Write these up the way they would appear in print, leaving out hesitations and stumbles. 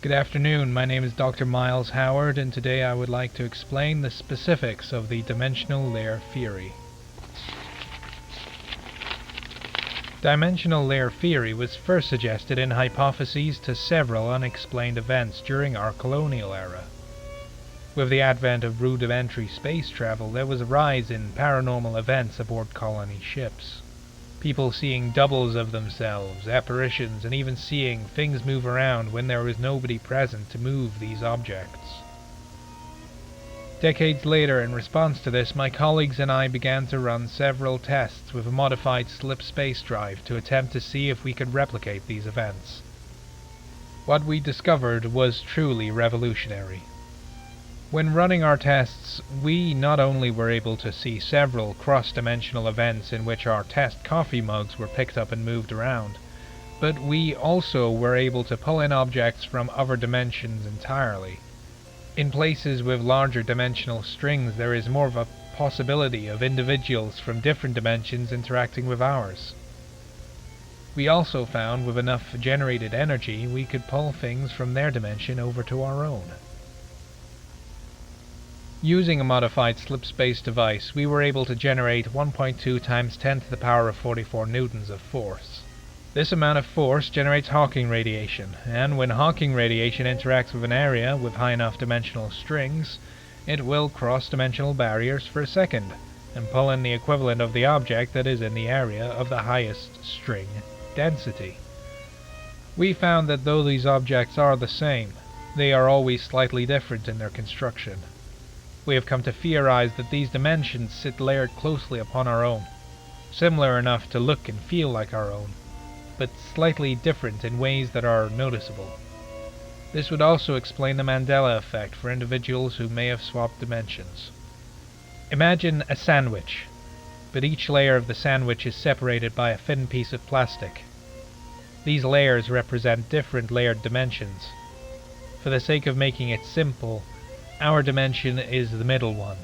Good afternoon, my name is Dr. Miles Howard, and today I would like to explain the specifics of the dimensional layer theory. Dimensional layer theory was first suggested in hypotheses to several unexplained events during our colonial era. With the advent of rudimentary space travel, there was a rise in paranormal events aboard colony ships. People seeing doubles of themselves, apparitions, and even seeing things move around when there was nobody present to move these objects. Decades later, in response to this, my colleagues and I began to run several tests with a modified slip space drive to attempt to see if we could replicate these events. What we discovered was truly revolutionary. When running our tests, we not only were able to see several cross-dimensional events in which our test coffee mugs were picked up and moved around, but we also were able to pull in objects from other dimensions entirely. In places with larger dimensional strings, there is more of a possibility of individuals from different dimensions interacting with ours. We also found with enough generated energy, we could pull things from their dimension over to our own. Using a modified slip space device, we were able to generate 1.2 times 10 to the power of 44 newtons of force. This amount of force generates Hawking radiation, and when Hawking radiation interacts with an area with high enough dimensional strings, it will cross dimensional barriers for a second, and pull in the equivalent of the object that is in the area of the highest string density. We found that though these objects are the same, they are always slightly different in their construction. We have come to theorize that these dimensions sit layered closely upon our own, similar enough to look and feel like our own, but slightly different in ways that are noticeable. This would also explain the Mandela effect for individuals who may have swapped dimensions. Imagine a sandwich, but each layer of the sandwich is separated by a thin piece of plastic. These layers represent different layered dimensions. For the sake of making it simple, our dimension is the middle one.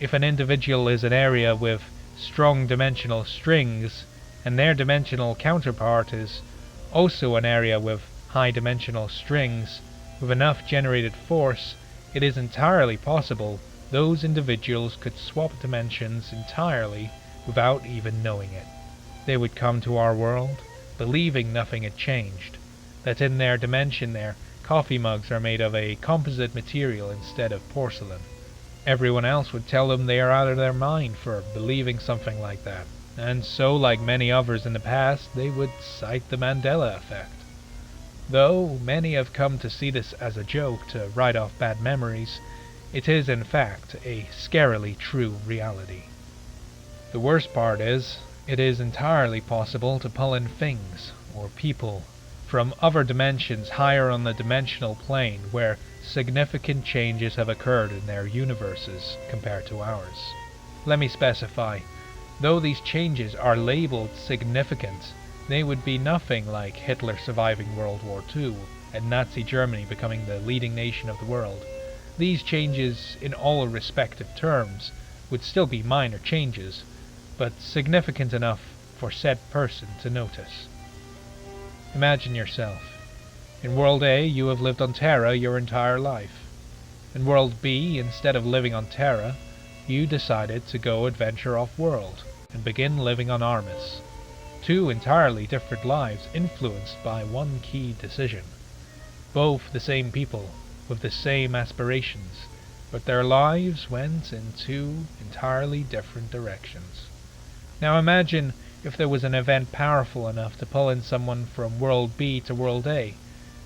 If an individual is an area with strong dimensional strings, and their dimensional counterpart is also an area with high dimensional strings, with enough generated force, it is entirely possible those individuals could swap dimensions entirely without even knowing it. They would come to our world, believing nothing had changed, that in their dimension their coffee mugs are made of a composite material instead of porcelain. Everyone else would tell them they are out of their mind for believing something like that, and so, like many others in the past, they would cite the Mandela effect. Though many have come to see this as a joke to write off bad memories, it is in fact a scarily true reality. The worst part is, it is entirely possible to pull in things, or people, from other dimensions higher on the dimensional plane where significant changes have occurred in their universes compared to ours. Let me specify, though these changes are labeled significant, they would be nothing like Hitler surviving World War II and Nazi Germany becoming the leading nation of the world. These changes, in all respective terms, would still be minor changes, but significant enough for said person to notice. Imagine yourself. In World A, you have lived on Terra your entire life. In World B, instead of living on Terra, you decided to go adventure off-world and begin living on Armus. Two entirely different lives influenced by one key decision. Both the same people, with the same aspirations, but their lives went in two entirely different directions. Now imagine if there was an event powerful enough to pull in someone from World B to World A.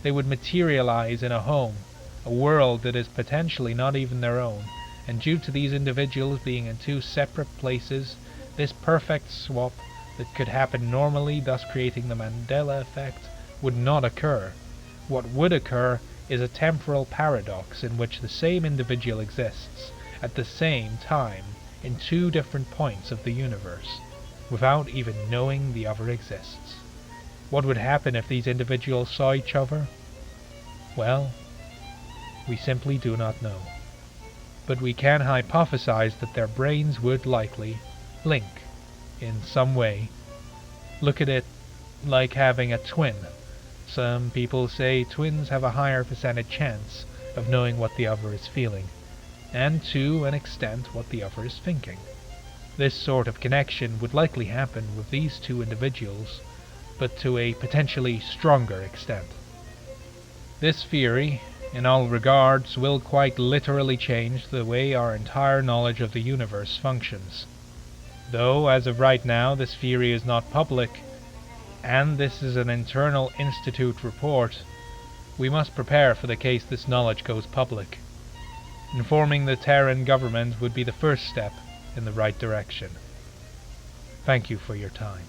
They would materialize in a home, a world that is potentially not even their own, and due to these individuals being in two separate places, this perfect swap that could happen normally, thus creating the Mandela effect, would not occur. What would occur is a temporal paradox in which the same individual exists at the same time in two different points of the universe, without even knowing the other exists. What would happen if these individuals saw each other? Well, we simply do not know. But we can hypothesize that their brains would likely link in some way. Look at it like having a twin, Some people say twins have a higher percentage chance of knowing what the other is feeling, and to an extent what the other is thinking. This sort of connection would likely happen with these two individuals, but to a potentially stronger extent. This theory, in all regards, will quite literally change the way our entire knowledge of the universe functions. Though, as of right now, this theory is not public, and this is an internal institute report, we must prepare for the case this knowledge goes public. Informing the Terran government would be the first step in the right direction. Thank you for your time.